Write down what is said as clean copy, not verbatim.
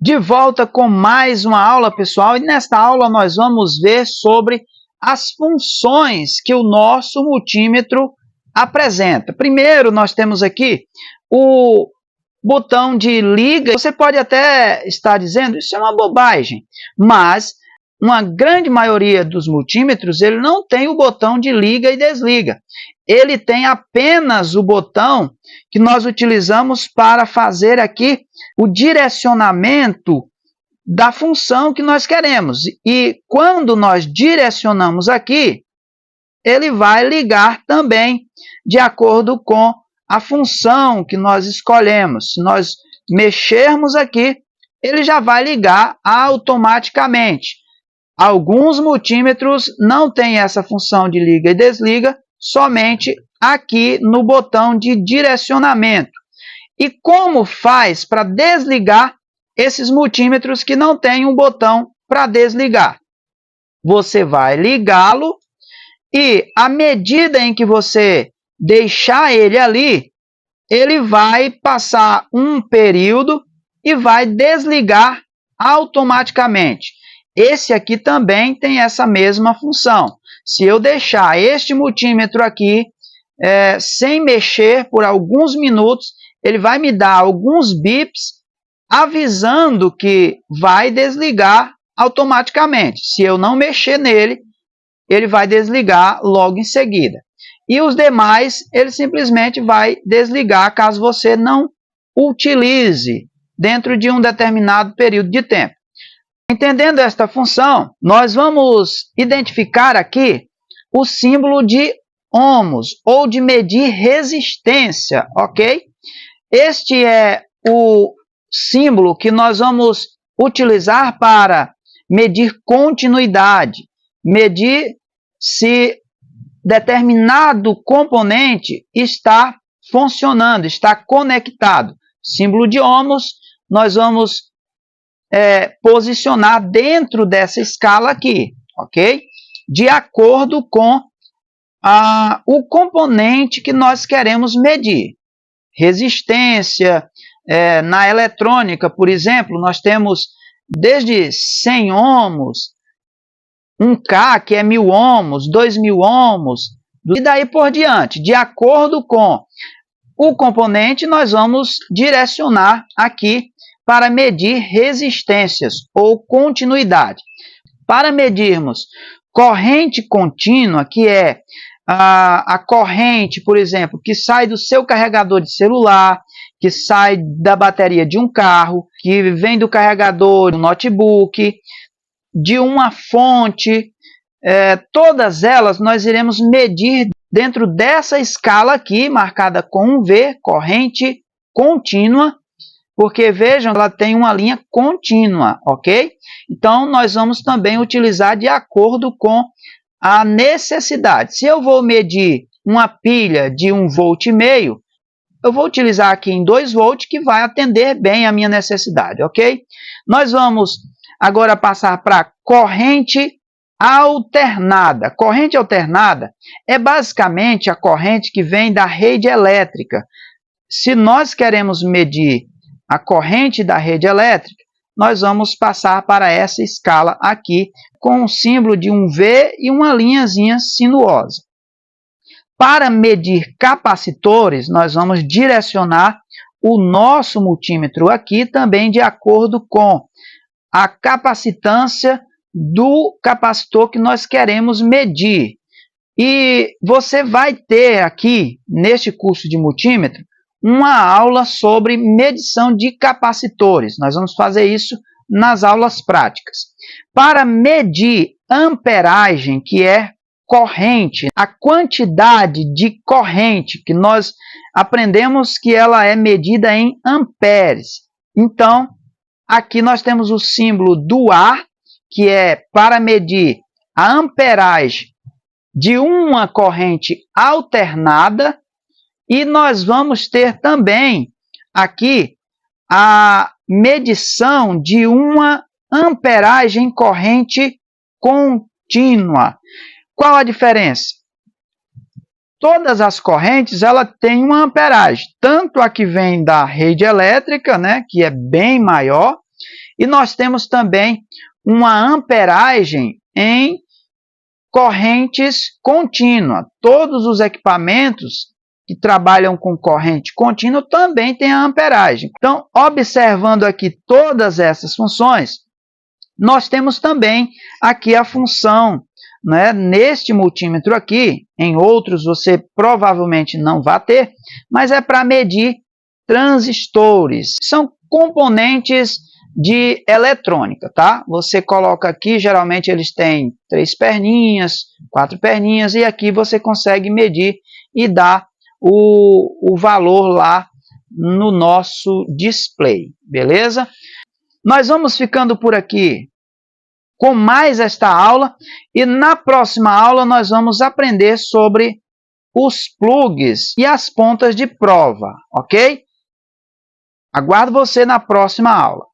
De volta com mais uma aula, pessoal, e nesta aula nós vamos ver sobre as funções que o nosso multímetro apresenta. Primeiro, nós temos aqui o botão de liga. Você pode até estar dizendo, isso é uma bobagem, mas uma grande maioria dos multímetros ele não tem o botão de liga e desliga. Ele tem apenas o botão que nós utilizamos para fazer aqui o direcionamento da função que nós queremos. E quando nós direcionamos aqui, ele vai ligar também de acordo com a função que nós escolhemos. Se nós mexermos aqui, ele já vai ligar automaticamente. Alguns multímetros não têm essa função de liga e desliga, somente aqui no botão de direcionamento. E como faz para desligar esses multímetros que não têm um botão para desligar? Você vai ligá-lo e à medida em que você deixar ele ali, ele vai passar um período e vai desligar automaticamente. Esse aqui também tem essa mesma função. Se eu deixar este multímetro aqui sem mexer por alguns minutos, ele vai me dar alguns bips avisando que vai desligar automaticamente. Se eu não mexer nele, ele vai desligar logo em seguida. E os demais, ele simplesmente vai desligar caso você não utilize dentro de um determinado período de tempo. Entendendo esta função, nós vamos identificar aqui o símbolo de ohms, ou de medir resistência, ok? Este é o símbolo que nós vamos utilizar para medir continuidade, medir se determinado componente está funcionando, está conectado. Símbolo de ohms, nós vamos posicionar dentro dessa escala aqui, ok? De acordo com o componente que nós queremos medir. Resistência, na eletrônica, por exemplo, nós temos desde 100 ohms, 1K, que é 1000 ohms, 2000 ohms, e daí por diante. De acordo com o componente, nós vamos direcionar aqui para medir resistências ou continuidade. Para medirmos corrente contínua, que é a corrente, por exemplo, que sai do seu carregador de celular, que sai da bateria de um carro, que vem do carregador do notebook, de uma fonte, todas elas nós iremos medir dentro dessa escala aqui, marcada com um V, corrente contínua, porque vejam, ela tem uma linha contínua, ok? Então, nós vamos também utilizar de acordo com a necessidade. Se eu vou medir uma pilha de 1,5 volt, eu vou utilizar aqui em 2 volts, que vai atender bem a minha necessidade, ok? Nós vamos agora passar para corrente alternada. Corrente alternada é basicamente a corrente que vem da rede elétrica. Se nós queremos medir a corrente da rede elétrica, nós vamos passar para essa escala aqui, com o símbolo de um V e uma linhazinha sinuosa. Para medir capacitores, nós vamos direcionar o nosso multímetro aqui também de acordo com a capacitância do capacitor que nós queremos medir. E você vai ter aqui, neste curso de multímetro, uma aula sobre medição de capacitores. Nós vamos fazer isso nas aulas práticas. Para medir amperagem, que é corrente, a quantidade de corrente que nós aprendemos que ela é medida em amperes. Então, aqui nós temos o símbolo do A, que é para medir a amperagem de uma corrente alternada, e nós vamos ter também aqui a medição de uma amperagem corrente contínua. Qual a diferença? Todas as correntes ela tem uma amperagem, tanto a que vem da rede elétrica, né, que é bem maior, E nós temos também uma amperagem em correntes contínua. Todos os equipamentos que trabalham com corrente contínua também têm a amperagem. Então, observando aqui todas essas funções, nós temos também aqui a função, né, neste multímetro aqui, em outros você provavelmente não vai ter, mas é para medir transistores. São componentes de eletrônica, tá? Você coloca aqui, geralmente eles têm 3 perninhas, 4 perninhas, e aqui você consegue medir e dar o valor lá no nosso display, beleza? Nós vamos ficando por aqui com mais esta aula, e na próxima aula nós vamos aprender sobre os plugs e as pontas de prova, ok? Aguardo você na próxima aula.